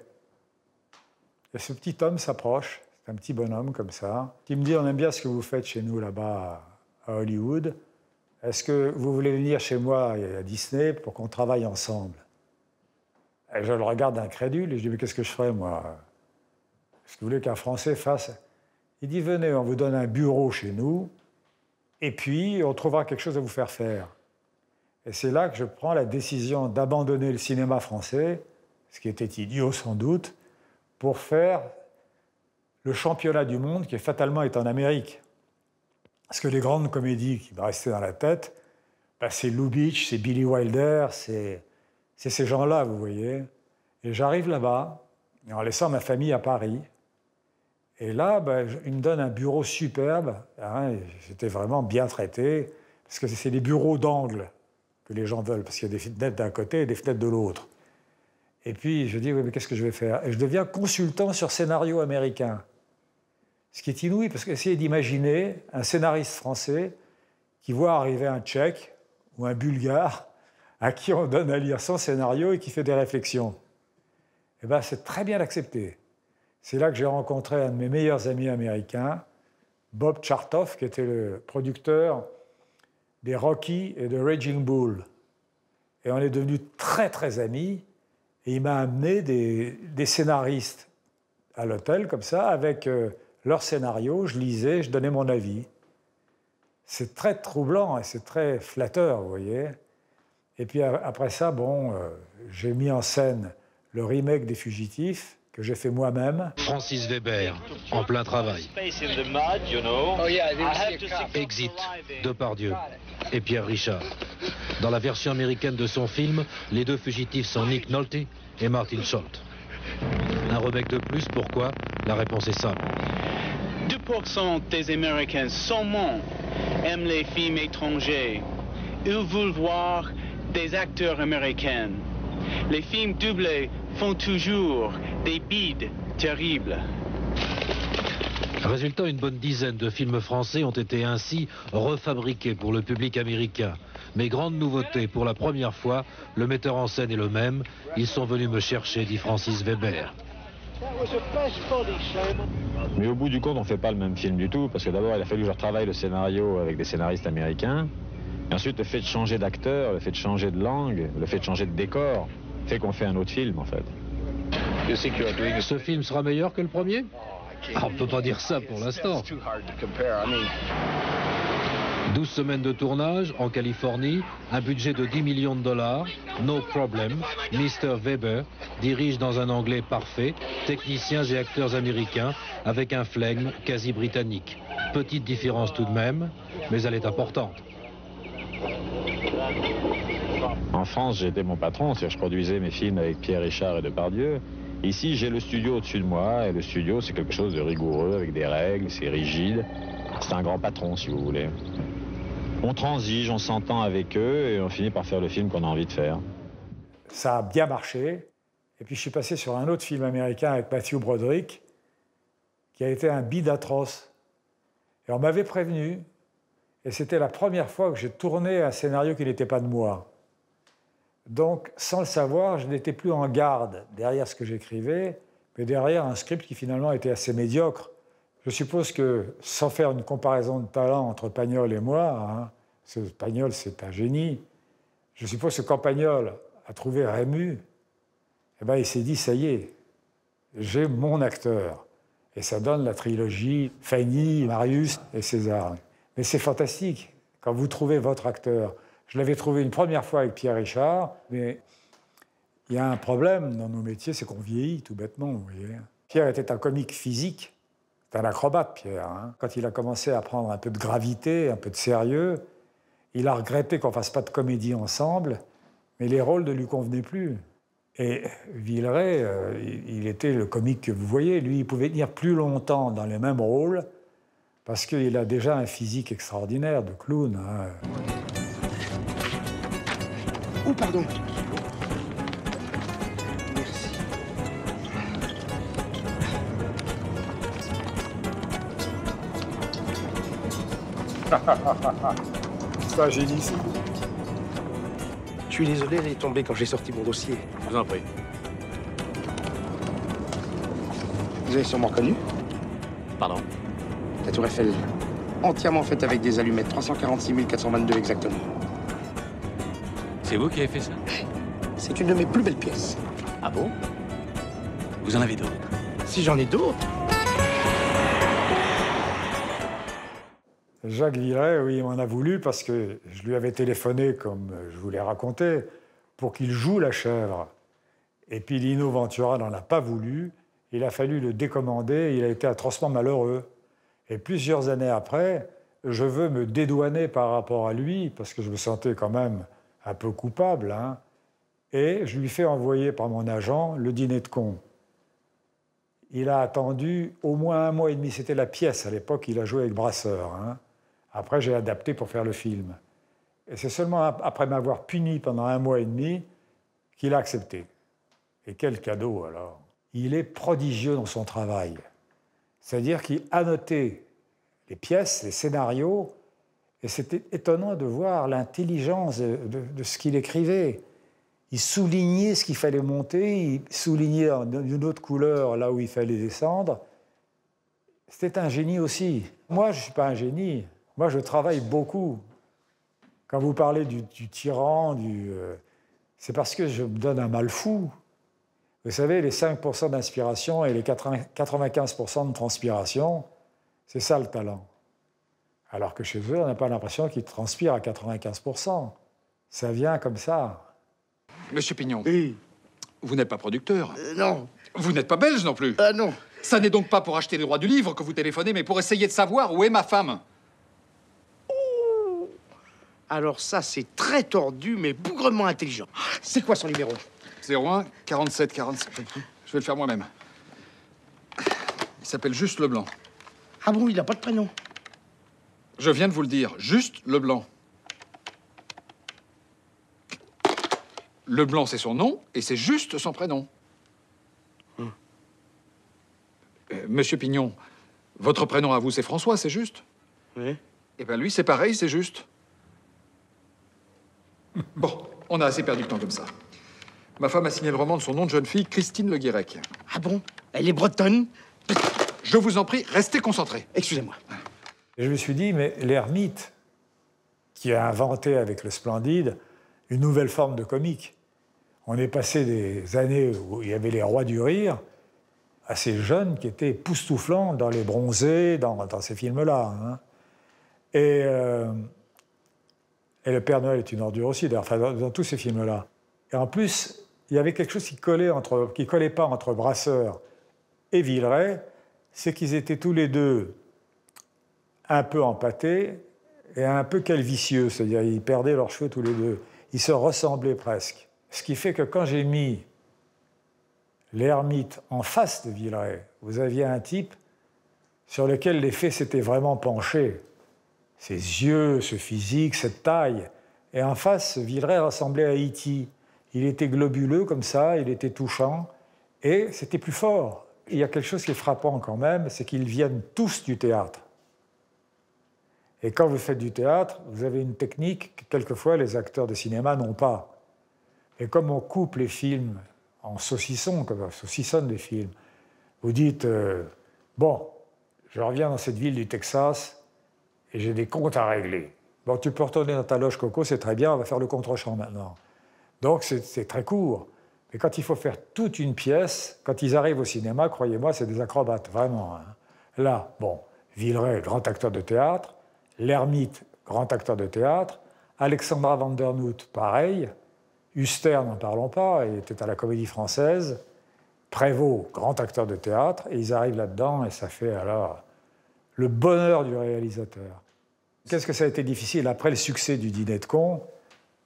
Et ce petit homme s'approche, c'est un petit bonhomme comme ça, qui me dit, on aime bien ce que vous faites chez nous là-bas à Hollywood. Est-ce que vous voulez venir chez moi à Disney pour qu'on travaille ensemble? Et je le regarde incrédule et je dis, mais qu'est-ce que je ferais, moi? Est-ce que vous voulez qu'un Français fasse? Il dit, venez, on vous donne un bureau chez nous, et puis on trouvera quelque chose à vous faire faire. Et c'est là que je prends la décision d'abandonner le cinéma français, ce qui était idiot sans doute, pour faire le championnat du monde qui fatalement est en Amérique. Parce que les grandes comédies qui me restaient dans la tête, c'est Lubitsch, c'est Billy Wilder, c'est ces gens-là, vous voyez. Et j'arrive là-bas, en laissant ma famille à Paris. Et là, ils me donnent un bureau superbe. Hein, j'étais vraiment bien traité, parce que c'est les bureaux d'angle que les gens veulent, parce qu'il y a des fenêtres d'un côté et des fenêtres de l'autre. Et puis, je dis, oui, mais qu'est-ce que je vais faire? Et je deviens consultant sur scénario américain. Ce qui est inouï, parce qu'essayez d'imaginer un scénariste français qui voit arriver un Tchèque ou un Bulgare à qui on donne à lire son scénario et qui fait des réflexions. Eh bien, c'est très bien accepté. C'est là que j'ai rencontré un de mes meilleurs amis américains, Bob Chartoff, qui était le producteur des Rocky et de Raging Bull. Et on est devenus très, très amis. Et il m'a amené des scénaristes à l'hôtel, comme ça, avec leurs scénarios. Je lisais, je donnais mon avis. C'est très troublant et c'est très flatteur, vous voyez. Et puis après ça, bon, j'ai mis en scène le remake des Fugitifs, que j'ai fait moi-même.
Francis Weber, en plein travail. Exit, Depardieu et Pierre Richard. Dans la version américaine de son film, les deux fugitifs sont Nick Nolte et Martin Short. Un remake de plus, pourquoi? La réponse est simple.
2% des Américains seulement aiment les films étrangers. Ils veulent voir des acteurs américains. Les films doublés font toujours des bides terribles.
Résultat, une bonne dizaine de films français ont été ainsi refabriqués pour le public américain. Mais grande nouveauté, pour la première fois, le metteur en scène est le même. Ils sont venus me chercher, dit Francis Weber.
Mais au bout du compte, on ne fait pas le même film du tout, parce que d'abord, il a fallu que je retravaille le scénario avec des scénaristes américains. Et ensuite, le fait de changer d'acteur, le fait de changer de langue, le fait de changer de décor, fait qu'on fait un autre film, en fait.
Ce film sera meilleur que le premier? On ne peut pas dire ça pour l'instant. 12 semaines de tournage en Californie, un budget de 10 millions de dollars, no problem. Mr. Weber dirige dans un anglais parfait, techniciens et acteurs américains avec un flegme quasi britannique. Petite différence tout de même, mais elle est importante.
En France, j'étais mon patron, c'est-à-dire je produisais mes films avec Pierre Richard et Depardieu. Ici, j'ai le studio au-dessus de moi, et le studio, c'est quelque chose de rigoureux, avec des règles, c'est rigide. C'est un grand patron, si vous voulez. On transige, on s'entend avec eux, et on finit par faire le film qu'on a envie de faire.
Ça a bien marché. Et puis je suis passé sur un autre film américain avec Matthew Broderick, qui a été un bide atroce. Et on m'avait prévenu, et c'était la première fois que j'ai tourné un scénario qui n'était pas de moi. Donc, sans le savoir, je n'étais plus en garde derrière ce que j'écrivais, mais derrière un script qui finalement était assez médiocre. Je suppose que, sans faire une comparaison de talent entre Pagnol et moi, hein, parce que Pagnol, c'est un génie, je suppose que quand Pagnol a trouvé Rému, eh ben, il s'est dit, ça y est, j'ai mon acteur. Et ça donne la trilogie Fanny, Marius et César. Mais c'est fantastique, quand vous trouvez votre acteur. Je l'avais trouvé une première fois avec Pierre Richard, mais il y a un problème dans nos métiers, c'est qu'on vieillit tout bêtement, vous voyez. Pierre était un comique physique, c'est un acrobate, Pierre. Hein. Quand il a commencé à prendre un peu de gravité, un peu de sérieux, il a regretté qu'on ne fasse pas de comédie ensemble, mais les rôles ne lui convenaient plus. Et Villeray, il était le comique que vous voyez. Lui, il pouvait tenir plus longtemps dans les mêmes rôles, parce qu'il a déjà un physique extraordinaire de clown. Hein.
Oh, pardon. Merci.
C'est un génie, ça.
Je suis désolé, elle est tombée quand j'ai sorti mon dossier.
Je vous en prie.
Vous avez sûrement reconnu?
Pardon?
La Tour Eiffel, entièrement faite avec des allumettes, 346 422 exactement.
C'est vous qui avez fait ça?
C'est une de mes plus belles pièces.
Ah bon? Vous en avez d'autres?
Si j'en ai d'autres.
Jacques Villeray, oui, il m'en a voulu parce que je lui avais téléphoné, comme je vous l'ai raconté, pour qu'il joue la chèvre. Et puis Lino Ventura n'en a pas voulu. Il a fallu le décommander. Il a été atrocement malheureux. Et plusieurs années après, je veux me dédouaner par rapport à lui, parce que je me sentais quand même un peu coupable, hein, et je lui fais envoyer par mon agent le dîner de con. Il a attendu au moins 1 mois et demi. C'était la pièce à l'époque, il a joué avec Brasseur. Hein. Après, j'ai adapté pour faire le film. Et c'est seulement après m'avoir puni pendant 1 mois et demi qu'il a accepté. Et quel cadeau, alors! Il est prodigieux dans son travail. C'est-à-dire qu'il annotait les pièces, les scénarios, et c'était étonnant de voir l'intelligence de ce qu'il écrivait. il soulignait ce qu'il fallait monter, il soulignait d'une autre couleur là où il fallait descendre. C'était un génie aussi. Moi, je ne suis pas un génie. Moi, je travaille beaucoup. Quand vous parlez du tyran, c'est parce que je me donne un mal fou. Vous savez, les 5% d'inspiration et les 95% de transpiration, c'est ça le talent. Alors que chez eux, on n'a pas l'impression qu'ils transpirent à 95%. Ça vient comme ça.
Monsieur Pignon, vous n'êtes pas producteur.
Non.
Vous n'êtes pas belge non plus.
Non.
Ça n'est donc pas pour acheter les droits du livre que vous téléphonez, mais pour essayer de savoir où est ma femme.
Alors ça, c'est très tordu, mais bougrement intelligent. C'est quoi son numéro?
01 47 47. Je vais le faire moi-même. Il s'appelle Juste Leblanc.
Ah bon, il n'a pas de prénom?
Je viens de vous le dire, Juste Leblanc. Leblanc, c'est son nom, et c'est Juste son prénom. Monsieur Pignon, votre prénom à vous, c'est François, c'est juste?
Oui.
Eh bien, lui, c'est pareil, c'est juste. Bon, on a assez perdu de temps comme ça. Ma femme a signé le roman de son nom de jeune fille, Christine Le Guirec.
Ah bon? Elle est bretonne?
Je vous en prie, restez concentrés.
Excusez-moi.
Et je me suis dit, mais l'ermite, qui a inventé avec le Splendide une nouvelle forme de comique. On est passé des années où il y avait les rois du rire à ces jeunes qui étaient époustouflants dans Les Bronzés, dans ces films-là. Hein. Et Le Père Noël est une ordure aussi, d'ailleurs, enfin, dans tous ces films-là. Et en plus, il y avait quelque chose qui collait pas entre Brasseur et Villeray, c'est qu'ils étaient tous les deux un peu empâtés et un peu calvicieux, c'est-à-dire ils perdaient leurs cheveux tous les deux. Ils se ressemblaient presque. Ce qui fait que quand j'ai mis l'ermite en face de Villeray, vous aviez un type sur lequel les faits s'étaient vraiment penchés. Ses yeux, ce physique, cette taille. Et en face, Villeray ressemblait à E.T. Il était globuleux comme ça, il était touchant, et c'était plus fort. Il y a quelque chose qui est frappant quand même, c'est qu'ils viennent tous du théâtre. Et quand vous faites du théâtre, vous avez une technique que quelquefois les acteurs de cinéma n'ont pas. Et comme on coupe les films en saucissons, comme on saucissonne les films, vous dites, bon, je reviens dans cette ville du Texas et j'ai des comptes à régler. Bon, tu peux retourner dans ta loge Coco, c'est très bien, on va faire le contre-champ maintenant. Donc c'est très court. Mais quand il faut faire toute une pièce, quand ils arrivent au cinéma, croyez-moi, c'est des acrobates, vraiment. Hein. Là, bon, Villeray, grand acteur de théâtre, l'ermite, grand acteur de théâtre, Alexandra Vandernoot, pareil, Huster, n'en parlons pas, il était à la Comédie Française, Prévost, grand acteur de théâtre, et ils arrivent là-dedans, et ça fait alors le bonheur du réalisateur. Qu'est-ce que ça a été difficile, après le succès du Dîner de cons,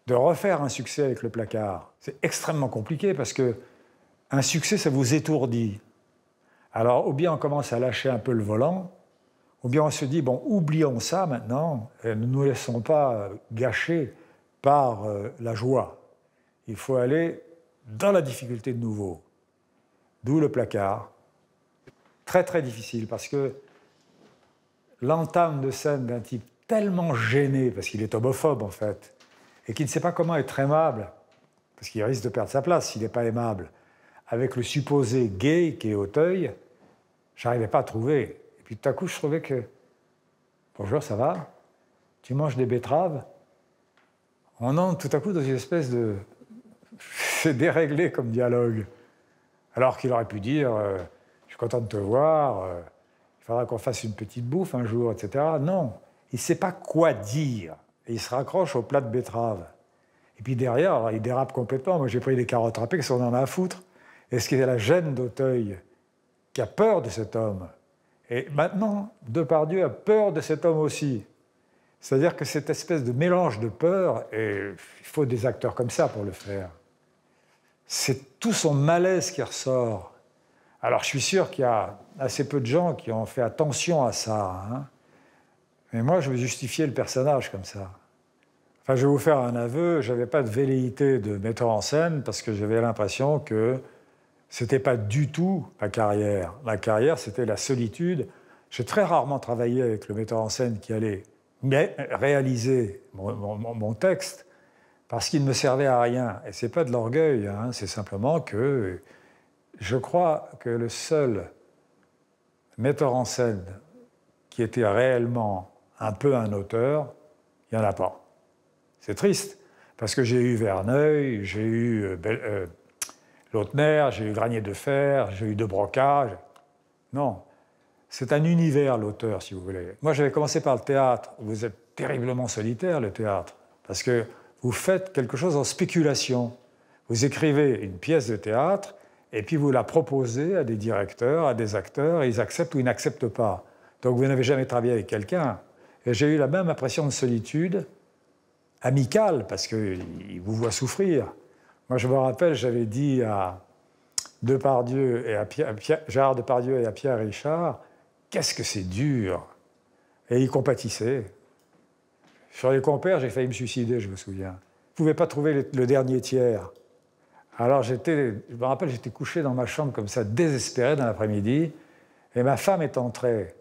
de refaire un succès avec Le Placard? C'est extrêmement compliqué, parce que un succès, ça vous étourdit. Alors, ou bien on commence à lâcher un peu le volant, ou bien on se dit, bon, oublions ça maintenant, et ne nous laissons pas gâcher par la joie. Il faut aller dans la difficulté de nouveau. D'où Le Placard. Très, très difficile, parce que l'entame de scène d'un type tellement gêné, parce qu'il est homophobe en fait, et qui ne sait pas comment être aimable, parce qu'il risque de perdre sa place s'il n'est pas aimable, avec le supposé gay qui est Auteuil, j'arrivais pas à trouver. Et puis tout à coup, je trouvais que « Bonjour, ça va? Tu manges des betteraves ?» On entre tout à coup dans une espèce de... C'est déréglé comme dialogue. Alors qu'il aurait pu dire « Je suis content de te voir, il faudra qu'on fasse une petite bouffe un jour, etc. » Non, il ne sait pas quoi dire. Et il se raccroche au plat de betterave. Et puis derrière, alors, il dérape complètement. Moi, j'ai pris des carottes râpées, qu'est-ce qu'on en a à foutre? Est-ce qu'il y a la gêne d'Auteuil qui a peur de cet homme? Et maintenant, Depardieu a peur de cet homme aussi. C'est-à-dire que cette espèce de mélange de peur, et il faut des acteurs comme ça pour le faire. C'est tout son malaise qui ressort. Alors, je suis sûr qu'il y a assez peu de gens qui ont fait attention à ça. Hein. Mais moi, je veux justifier le personnage comme ça. Enfin, je vais vous faire un aveu, je n'avais pas de velléité de metteur en scène parce que j'avais l'impression que ce n'était pas du tout la carrière. La carrière, c'était la solitude. J'ai très rarement travaillé avec le metteur en scène qui allait réaliser mon texte parce qu'il ne me servait à rien. Et ce n'est pas de l'orgueil, hein, c'est simplement que je crois que le seul metteur en scène qui était réellement un peu un auteur, il n'y en a pas. C'est triste, parce que j'ai eu Verneuil, j'ai eu Lautner, j'ai eu Granier de Fer, j'ai eu De Broca. Non, c'est un univers, l'auteur, si vous voulez. Moi, j'avais commencé par le théâtre. Vous êtes terriblement solitaire, le théâtre, parce que vous faites quelque chose en spéculation. Vous écrivez une pièce de théâtre, et puis vous la proposez à des directeurs, à des acteurs, et ils acceptent ou ils n'acceptent pas. Donc vous n'avez jamais travaillé avec quelqu'un. Et j'ai eu la même impression de solitude, amicale, parce qu'il vous voit souffrir. Moi, je me rappelle, j'avais dit à Depardieu et à Gérard Depardieu et à Pierre Richard, « Qu'est-ce que c'est dur !» Et ils compatissaient. Sur les compères, j'ai failli me suicider, je me souviens. Je ne pouvais pas trouver le dernier tiers. Alors, je me rappelle, j'étais couché dans ma chambre comme ça, désespéré dans l'après-midi, et ma femme est entrée.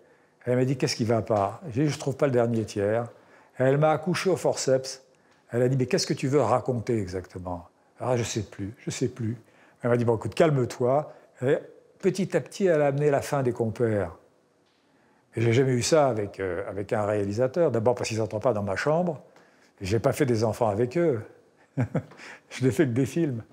Elle m'a dit « Qu'est-ce qui ne va pas ?» J'ai dit « Je ne trouve pas le dernier tiers. » Elle m'a accouché au forceps. Elle a dit « Mais qu'est-ce que tu veux raconter exactement ?» Ah, je ne sais plus, je ne sais plus. Elle m'a dit « Bon, écoute, calme-toi. » Et petit à petit, elle a amené la fin des compères. Et je n'ai jamais eu ça avec un réalisateur. D'abord parce qu'ils n'entrent pas dans ma chambre. Et je n'ai pas fait des enfants avec eux. Je n'ai fait que des films.